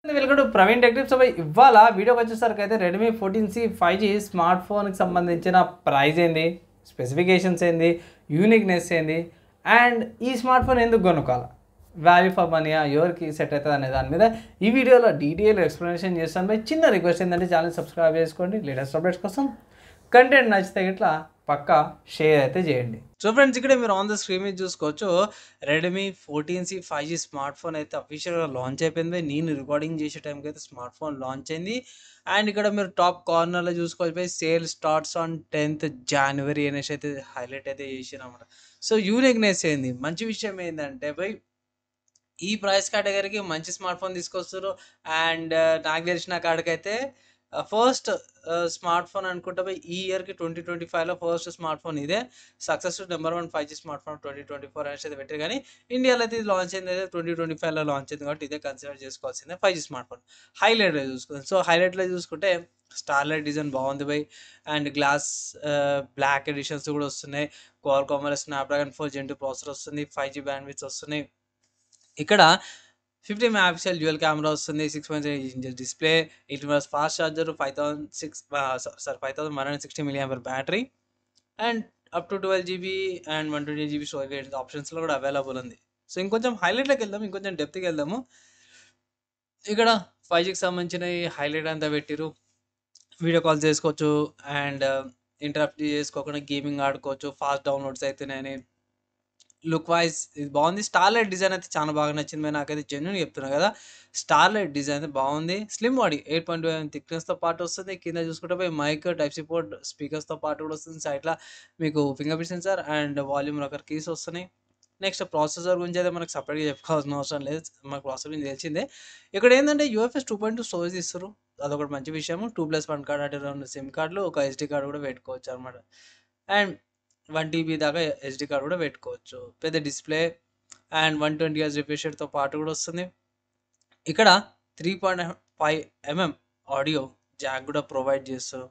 Welcome to Praveen tech tips. ఇవాళ వీడియోకి వచ్చేసరికి అయితే రెడ్మీ 14C 5G స్మార్ట్ ఫోన్కి సంబంధించిన ప్రైస్ ఏంది, స్పెసిఫికేషన్స్ ఏంది, యూనిక్నెస్ ఏంది, అండ్ ఈ స్మార్ట్ ఫోన్ ఎందుకు కొనుక్కోవాలి, వాల్యూ ఫర్ మనీయా, ఎవరికి సెట్ అవుతుంది అనే దాని మీద ఈ వీడియోలో డీటెయిల్ ఎక్స్ప్లెనేషన్ చేస్తాను. బై చిన్న రిక్వెస్ట్ ఏంటంటే ఛానల్ సబ్స్క్రైబ్ చేసుకోండి. లేటెస్ట్ అప్డేట్స్ కోసం కంటెంట్ నచ్చితే ఇట్లా పక్కా షేర్ అయితే చేయండి. సో ఫ్రెండ్స్, ఇక్కడ మీరు ఆన్ ద స్క్రీన్ మీద చూసుకోవచ్చు Redmi 14C 5G smart phone అయితే అఫీషియల్గా లాంచ్ అయిపోయింది. నేను రికార్డింగ్ చేసే టైంకి అయితే స్మార్ట్ ఫోన్ లాంచ్ అయింది. అండ్ ఇక్కడ మీరు టాప్ కార్నర్లో చూసుకోవచ్చు, sale starts on 10th January అనేసి అయితే హైలైట్ అయితే చేసినమాట. సో యూనిక్నెస్ ఏంది, మంచి విషయం ఏంటంటే బై ఈ ప్రైస్ కేటగిరీకి మంచి స్మార్ట్ ఫోన్ తీసుకొస్తారు. అండ్ నాకు తెలిసిన కాడికైతే ఫస్ట్ స్మార్ట్ ఫోన్ అనుకుంటా పోయి ఈ ఇయర్కి 2025లో ఫస్ట్ స్మార్ట్ ఫోన్ ఇదే successful number 1 5G smart phone 2024 అనేసి అయితే పెట్టారు. కానీ ఇండియాలో అయితే ఇది లాంచ్ అయింది అయితే 2025లో లాంచ్ అయింది కాబట్టి ఇదే కన్సిడర్ చేసుకోవాల్సిందే 5G స్మార్ట్ ఫోన్. హైలైట్లో చూసుకుంది. సో హైలైట్లో చూసుకుంటే స్టార్లైట్ డిజైన్ బాగుంది బై. అండ్ గ్లాస్ బ్లాక్ ఎడిషన్స్ కూడా వస్తున్నాయి. క్వాల్కామ్ స్నాప్డ్రాగన్ 4 Gen 2 ప్రాసెసర్ వస్తుంది. 5G బ్యాండ్విడ్త్ వస్తున్నాయి. ఇక్కడ 50 మెగాపిక్సెల్ డ్యూయల్ కెమెరా వస్తుంది. 6.8 display, 18 watts fast charger, 5160 mAh battery, and up to 12 GB and 128 GB storage ఆప్షన్స్లో కూడా అవైలబుల్ ఉంది. సో ఇంకొంచెం హైలైట్లోకి వెళ్దాం, ఇంకొంచెం డెప్త్కి వెళ్దాము. ఇక్కడ 5Gకి సంబంధించిన హైలైట్ అంతా పెట్టిరు. వీడియో కాల్ చేసుకోవచ్చు అండ్ ఇంటరప్ట్ చేసుకోకుండా గేమింగ్ ఆడుకోవచ్చు. ఫాస్ట్ డౌన్లోడ్స్ అయితేనే. లుక్ వైజ్ ఇది బాగుంది. స్టార్లైట్ డిజైన్ అయితే చాలా బాగా నచ్చింది. నాకైతే జెన్యూన్ చెప్తున్నా కదా, స్టార్లైట్ డిజైన్ అయితే బాగుంది. స్లిమ్ బాడీ 8.2 థిక్నెస్తో పాటు వస్తుంది. కింద చూసుకుంటే పోయి మైక్, టైప్ సి పోర్ట్, స్పీకర్స్తో పాటు కూడా వస్తుంది. సైడ్లో మీకు finger print censor and volume locker keys వస్తున్నాయి. నెక్స్ట్ ప్రాసెసర్ గురించి అయితే మనకు సపరేట్గా చెప్పుకోవాల్సిన అవసరం లేదు, మనకు ప్రాసెసర్ గురించి తెలిసిందే. ఇక్కడ ఏంటంటే UFS 2.2 స్టోరేజ్ ఇస్తారు, అదొకటి మంచి విషయం. 2+1 కార్డ్ అంటే 2 సిమ్ కార్డులు, ఒక SD కార్డు కూడా పెట్టుకోవచ్చు అనమాట. అండ్ 1 TB దాకా SD కార్డ్ కూడా పెట్టుకోవచ్చు. పెద్ద డిస్ప్లే అండ్ 120Hz రిఫ్రెష్ రేట్తో పాటు కూడా వస్తుంది. ఇక్కడ 3.5 mm ఆడియో జాక్ కూడా ప్రొవైడ్ చేస్తారు.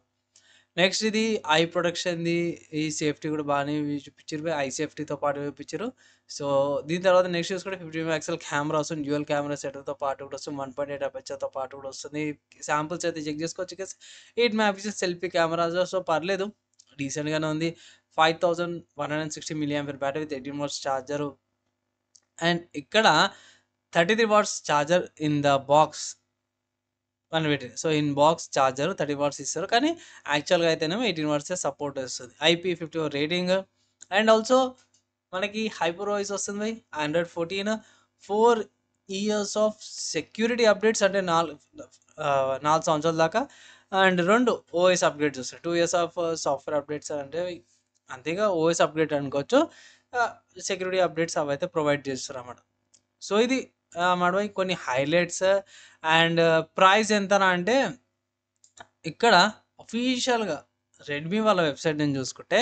నెక్స్ట్ ఇది ఐ ప్రొటెక్షన్ది, ఈ సేఫ్టీ కూడా బాగానే చూపించారు. ఐ సేఫ్టీతో పాటు చూపించారు. సో దీని తర్వాత నెక్స్ట్ చూసుకుంటే 50 మెగాపిక్సెల్ కెమెరా వస్తుంది. డ్యూయల్ కెమెరా సెటర్తో పాటు కూడా వస్తుంది. 1.8 అపర్చర్తో పాటు కూడా వస్తుంది. శాంపుల్స్ అయితే చెక్ చేసుకోవచ్చు. 8 మెగాపిక్సెల్ సెల్ఫీ కెమెరా, సో పర్లేదు, డీసెంట్గానే ఉంది. 5160 mAh battery with 18 watts charger. And ఇక్కడ 33 watts charger in the box అని పెట్టింది. So in box charger 30 watts ఇస్తారు, కానీ యాక్చువల్గా అయితేనేమో 18 వాట్సే సపోర్ట్ వస్తుంది. IP54 rating. అండ్ ఆల్సో మనకి హైపర్ వాయిస్ వస్తుంది. Android 14 4 years of security updates, అంటే 4 సంవత్సరాల దాకా. అండ్ 2 OS అప్గ్రేడ్స్ వస్తాయి. 2 years ఆఫ్ సాఫ్ట్వేర్ అప్డేట్స్, అంటే అంతేగా OS అప్గ్రేడ్ అనుకోవచ్చు. సెక్యూరిటీ అప్డేట్స్ అవైతే ప్రొవైడ్ చేస్తారు అన్నమాట. సో ఇది మేడం కొన్ని హైలైట్స్. అండ్ ప్రైస్ ఎంతనా అంటే ఇక్కడ అఫీషియల్గా రెడ్మీ వాళ్ళ వెబ్సైట్ నేను చూసుకుంటే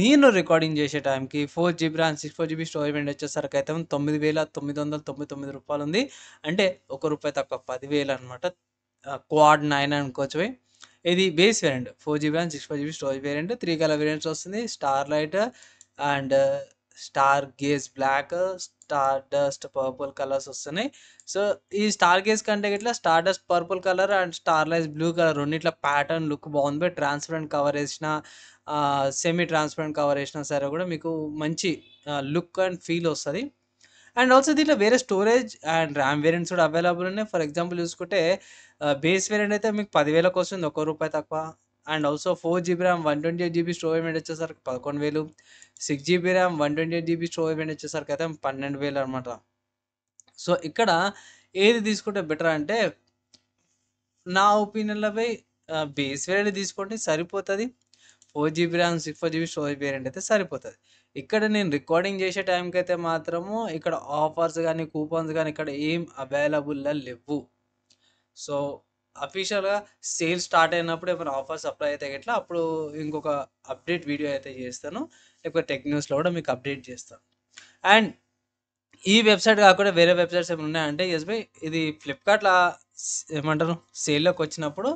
నేను రికార్డింగ్ చేసే టైంకి 4 GB ర్యామ్ 64 GB స్టోరేజ్ వచ్చేసరికి అయితే 9,999 రూపాయలు ఉంది. అంటే ₹1 తక్కువ 10,000 అనమాట. క్వాడ్ 9 అనుకోవచ్చు. ఇది base variant 4 GB RAM 64 GB storage variant. 3 colour variants వస్తుంది. Starlight and stargaze black, stardust purple colours వస్తున్నాయి. సో ఈ స్టార్ గేజ్ కంటే ఇట్లా stardust purple colour and starlight blue colour రెండిట్ల pattern look బాగుంది. Transparent cover వేసిన, semi transparent cover వేసినా సరే కూడా మీకు మంచి లుక్ అండ్ ఫీల్ వస్తుంది. అండ్ ఆల్సో దీంట్లో వేరే స్టోరేజ్ అండ్ ర్యామ్ వేరియంట్స్ కూడా అవైలబుల్ ఉన్నాయి. ఫర్ ఎగ్జాంపుల్ చూసుకుంటే బేస్ వేరియంట్ అయితే మీకు 10,000కి వస్తుంది, ₹1 తక్కువ. And also 4 GB RAM 128 GB storage వచ్చేసరికి 11,000. 6 GB ర్యామ్ 128 GB స్టోరేజ్ వచ్చేసరికి అయితే 12,000 అనమాట. సో ఇక్కడ ఏది తీసుకుంటే బెటర్ అంటే నా ఒపీనియన్లో బేస్ వేరియంట్ తీసుకోండి, సరిపోతుంది. 4 GB RAM 64 GB storage variant అయితే సరిపోతుంది. ఇక్కడ నేను రికార్డింగ్ చేసే టైంకి అయితే మాత్రము ఇక్కడ ఆఫర్స్ కానీ కూపన్స్ కానీ ఇక్కడ ఏం అవైలబుల్లో లేవు. సో అఫీషియల్గా సేల్ స్టార్ట్ అయినప్పుడు ఏమైనా ఆఫర్స్ అప్లై అయితే ఇట్లా అప్పుడు ఇంకొక అప్డేట్ వీడియో అయితే చేస్తాను, లేకపోతే టెక్ న్యూస్లో కూడా మీకు అప్డేట్ చేస్తాను. అండ్ ఈ వెబ్సైట్ కాకుండా వేరే వెబ్సైట్స్ ఏమైనా ఉన్నాయంటే ఎస్బై ఇది ఫ్లిప్కార్ట్లో ఏమంటారు సేల్లోకి వచ్చినప్పుడు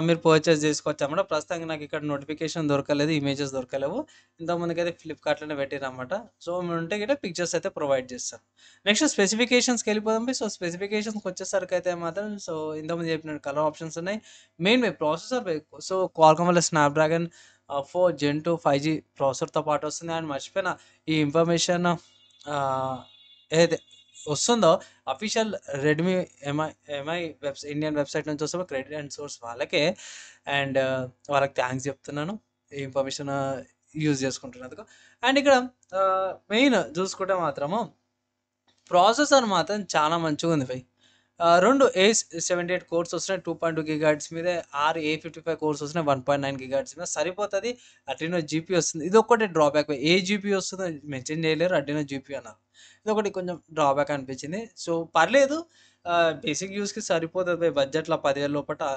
మీరు పర్చేస్ చేసుకోవచ్చు అన్నమాట. ప్రస్తుతానికి నాకు ఇక్కడ నోటిఫికేషన్ దొరకలేదు, ఇమేజెస్ దొరకలేవు. ఇంతకుముందుకైతే ఫ్లిప్‌కార్ట్‌లోనే పెట్టిరన్నమాట. సో ఉంటే గిట్ట పిక్చర్స్ అయితే ప్రొవైడ్ చేస్తాను. నెక్స్ట్ స్పెసిఫికేషన్స్‌కి వెళ్ళిపోదాం బై. సో స్పెసిఫికేషన్స్‌కి వచ్చేసరికి మాత్రం సో ఇంతకుముందు చెప్పినట్టు కలర్ ఆప్షన్స్ ఉన్నాయి. మెయిన్ ప్రాసెసర్ సో క్వాల్కామ్ వల్ల స్నాప్‌డ్రాగన్ 4 జెన్ 2 5G ప్రాసెసర్‌తో పాటు వస్తుంది. అండ్ మర్చిపోయిన ఈ ఇన్ఫర్మేషన్ ఏదైతే వస్తుందో official Redmi MI Indian website నుంచి వస్తుందో క్రెడిట్ అండ్ సోర్స్ వాళ్ళకే. అండ్ వాళ్ళకి థ్యాంక్స్ చెప్తున్నాను ఈ ఇన్ఫర్మేషన్ యూజ్ చేసుకుంటున్నందుకు. అండ్ ఇక్కడ మెయిన్ చూసుకుంటే మాత్రము ప్రాసెసర్ మాత్రం చాలా మంచిగా ఉంది భయ్. 2 A78 కోర్స్ వస్తున్నాయి 2.2 గిగాహెర్ట్జ్ మీదే. 6 A55 కోర్స్ వస్తున్నాయి 1.9 గిగాహెర్ట్జ్ మీద సరిపోతుంది. అడ్రినో జీపీ వస్తుంది. ఇది ఒక్కటే డ్రాబ్యాక్. ఏ జీపీ వస్తుందో మెన్షన్ చేయలేరు, అడ్రినో జీపీ అన్నారు. ఇదొకటి కొంచెం డ్రాబ్యాక్ అనిపించింది. సో పర్లేదు, బేసిక్ యూస్కి సరిపోతుంది భయ్. బడ్జెట్లో 10,000 లోపల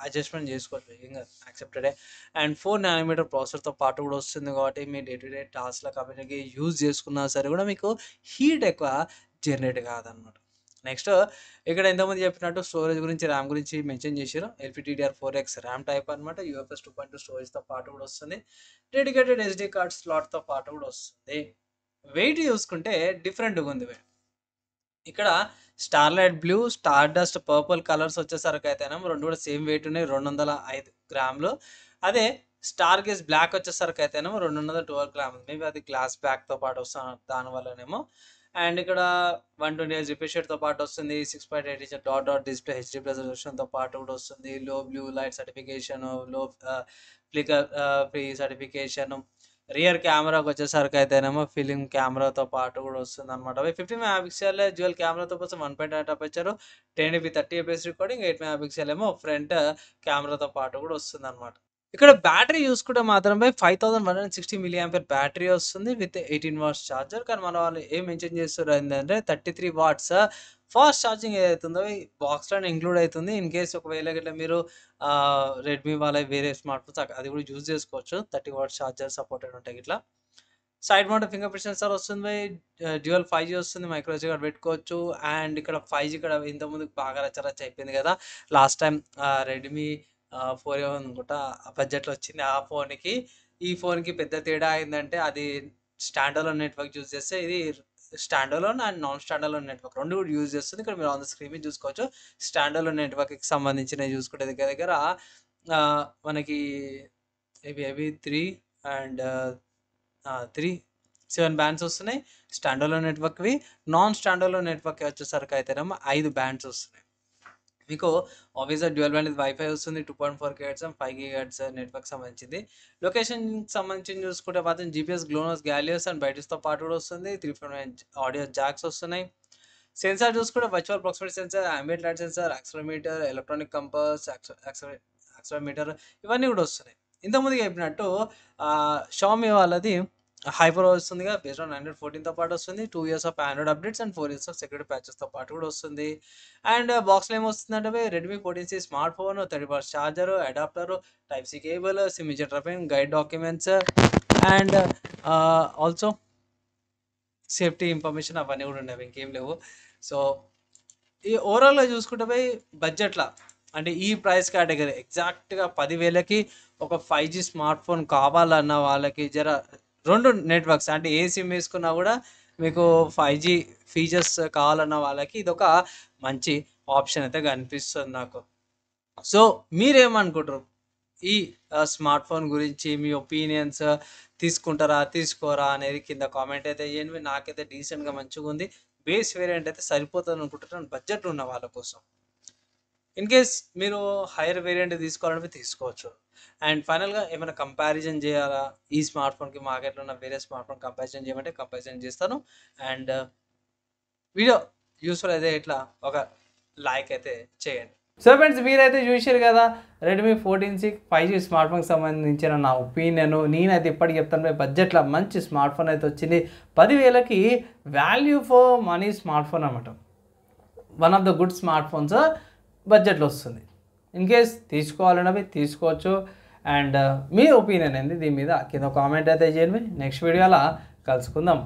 అడ్జస్ట్మెంట్ చేసుకోవచ్చు, ఇంకా యాక్సెప్టెడే. అండ్ 4 నానోమీటర్ ప్రాసెసర్తో పాటు కూడా వస్తుంది కాబట్టి మీ డే టు డే టాస్క్ల కాబట్టి యూజ్ చేసుకున్నా సరే కూడా మీకు హీట్ ఎక్కువ జనరేట్ కాదనమాట. నెక్స్ట్ ఇక్కడ ఎంతమంది చెప్పినట్టు స్టోరేజ్ గురించి, ర్యామ్ గురించి మెన్షన్ చేశారు. LPDDR4X ర్యామ్ టైప్ అనమాట. UFS 2.2 స్టోరేజ్తో పాటు కూడా వస్తుంది. డెడికేటెడ్ SD కార్డ్ స్లాట్తో పాటు కూడా వస్తుంది. వెయిట్ చూసుకుంటే డిఫరెంట్గా ఉంది. ఇక్కడ starlight blue, star dust purple colours వచ్చేసరికి అయితేనేమో రెండు కూడా సేమ్ వెయిట్ ఉన్నాయి, 205 గ్రాములు. అదే స్టార్ గేజ్ బ్లాక్ వచ్చేసరికి అయితేనేమో 212 గ్రాములు. మేబీ అది గ్లాస్ బ్యాక్తో పాటు వస్తుంది దానివల్లనేమో. అండ్ ఇక్కడ 120Hz రిఫ్రెష్ రేట్తో పాటు వస్తుంది. 6.8 ఇంచ్ డాట్ డిస్ప్లే హెచ్డి రెజల్యూషన్తో పాటు కూడా వస్తుంది. లో బ్లూ లైట్ సర్టిఫికేషన్, లో ఫ్లికర్ ఫ్రీ సర్టిఫికేషన్. రియర్ కెమెరాకి వచ్చేసరికి అయితేనేమో ఫిలిం కెమెరాతో పాటు కూడా వస్తుంది అనమాట. 15 మెగా పిక్సెల్ డ్యూయల్ కెమెరాతో పాటు 1.8 aperture, 1080p 30fps recording, 8 mega pixel ఏమో ఫ్రంట్ కెమెరాతో పాటు కూడా వస్తుంది అనమాట. ఇక్కడ బ్యాటరీ చూసుకుంటే మాత్రం 5160 mAh బ్యాటరీ వస్తుంది విత్ 18 వాట్స్ ఛార్జర్. కానీ మన వాళ్ళు ఏం మెన్షన్ చేస్తారు ఏంటంటే 33 వాట్స్ ఫాస్ట్ ఛార్జింగ్ ఏదైతుందో బాక్స్లోనే ఇంక్లూడ్ అవుతుంది. ఇన్ కేస్ ఒకవేళ గిట్లా మీరు రెడ్మీ వాళ్ళ వేరే స్మార్ట్ ఫోన్స్ అది కూడా యూజ్ చేసుకోవచ్చు. 30 వాట్స్ ఛార్జర్ సపోర్టెడ్ ఉంటాయి ఇట్లా. Side mount finger print censor వస్తుంది. డ్యూయల్ 5G వస్తుంది, మైక్రో SD కార్డ్ పెట్టుకోవచ్చు. అండ్ ఇక్కడ 5G ఇక్కడ ఇంతకుముందు బాగా రచ్చరచ్చ అయిపోయింది కదా లాస్ట్ టైం. రెడ్మీ 4 అనుకుంటా ఆ బడ్జెట్లో వచ్చింది. ఆ ఫోన్కి ఈ ఫోన్కి పెద్ద తేడా ఏంటంటే అది స్టాండ్ అలోన్ నెట్వర్క్ యూజ్ చేస్తే, ఇది stand alone and non stand alone network రెండు కూడా యూజ్ చేస్తుంది. ఇక్కడ మీరు ఆన్ ద స్క్రీన్ మీద చూసుకోవచ్చు. స్టాండ్ అలోన్ నెట్వర్క్కి సంబంధించినవి చూసుకుంటే దగ్గర మనకి ఇవి 3 అండ్ 7 బ్యాండ్స్ వస్తున్నాయి స్టాండ్ అలోన్ నెట్వర్క్వి. నాన్ స్టాండ్ అలోన్ నెట్వర్క్ వచ్చేసరికి అయితేనేమో 5 బ్యాండ్స్ వస్తున్నాయి. మీకు ఆబ్వియస్గా డ్యూయల్ బ్యాండ్ వైఫై వస్తుంది. 2.4 GHz 5 GHz నెట్వర్క్ సంబంధించింది. లొకేషన్కి సంబంధించి చూసుకుంటే మాత్రం GPS, గ్లోనస్, గ్యాలియస్ అండ్ బైటిస్తో పాటు కూడా వస్తుంది. 3.5 ఆడియో జాక్స్ వస్తున్నాయి. సెన్సార్ చూసుకుంటే virtual proximity sensor, ambient light sensor, accelerometer, electronic compass, accelerometer ఇవన్నీ కూడా వస్తున్నాయి. ఇంతకుముందు చెప్పినట్టు షామీ వాళ్ళది హైపర్ వస్తుందిగా, బేస్డ్ ఆన్ Android 14తో పాటు వస్తుంది. 2 years of Android updates and 4 years of security ప్యాచెస్తో పాటు కూడా వస్తుంది. అండ్ బాక్స్లో ఏమొస్తుందంటే Redmi 14C smart phone, 30 watts charger, adapter, type C cable, SIM injector, guide documents and also safety information అవన్నీ కూడా ఉండేవి, ఇంకేం లేవు. సో ఈ ఓవరాల్గా చూసుకుంటే బడ్జెట్లో అంటే ఈ ప్రైస్ కేటగిరీ ఎగ్జాక్ట్గా 10,000కి ఒక 5G స్మార్ట్ ఫోన్ కావాలన్న వాళ్ళకి జర 2 నెట్వర్క్స్ అంటే ఏ సిమ్ వేసుకున్నా కూడా మీకు 5G ఫీచర్స్ కావాలన్న వాళ్ళకి ఇదొక మంచి ఆప్షన్ అయితే కనిపిస్తుంది నాకు. సో మీరేమనుకుంటారు ఈ స్మార్ట్ ఫోన్ గురించి? మీ ఒపీనియన్స్ తీసుకుంటారా తీసుకోరా అనేది కింద కామెంట్ అయితే చేయండి. నాకైతే డీసెంట్గా మంచిగా ఉంది. బేస్ వేరియంట్ అయితే సరిపోతుంది అనుకుంటున్నాను బడ్జెట్ ఉన్న వాళ్ళ కోసం. ఇన్ కేస్ మీరు హైయర్ వేరియంట్ తీసుకోవాలంటే తీసుకోవచ్చు. అండ్ ఫైనల్గా ఏమైనా కంపారిజన్ చేయాలా ఈ స్మార్ట్ ఫోన్కి మార్కెట్లో ఉన్న వేరే స్మార్ట్ ఫోన్ కంపారిజన్ చేయమంటే కంపారిజన్ చేస్తాను. అండ్ వీడియో యూస్ఫుల్ అయితే ఇట్లా ఒక లైక్ అయితే చేయండి. సో ఫ్రెండ్స్, మీరైతే చూసారు కదా రెడ్మీ 14C 5G స్మార్ట్ ఫోన్కి సంబంధించిన నా ఒపీనియన్. నేనైతే ఇప్పటికి చెప్తాను, బడ్జెట్లో మంచి స్మార్ట్ ఫోన్ అయితే వచ్చింది. 10,000కి value for money smart phone అన్నమాట. One of the good smart phones బడ్జెట్లో వస్తుంది. ఇన్ కేస్ తీసుకోవాలన్నవి తీసుకోవచ్చు. అండ్ మీ ఒపీనియన్ ఏంది దీని మీద కింద కామెంట్ అయితే చేయండి. నెక్స్ట్ వీడియోలో కలుసుకుందాం.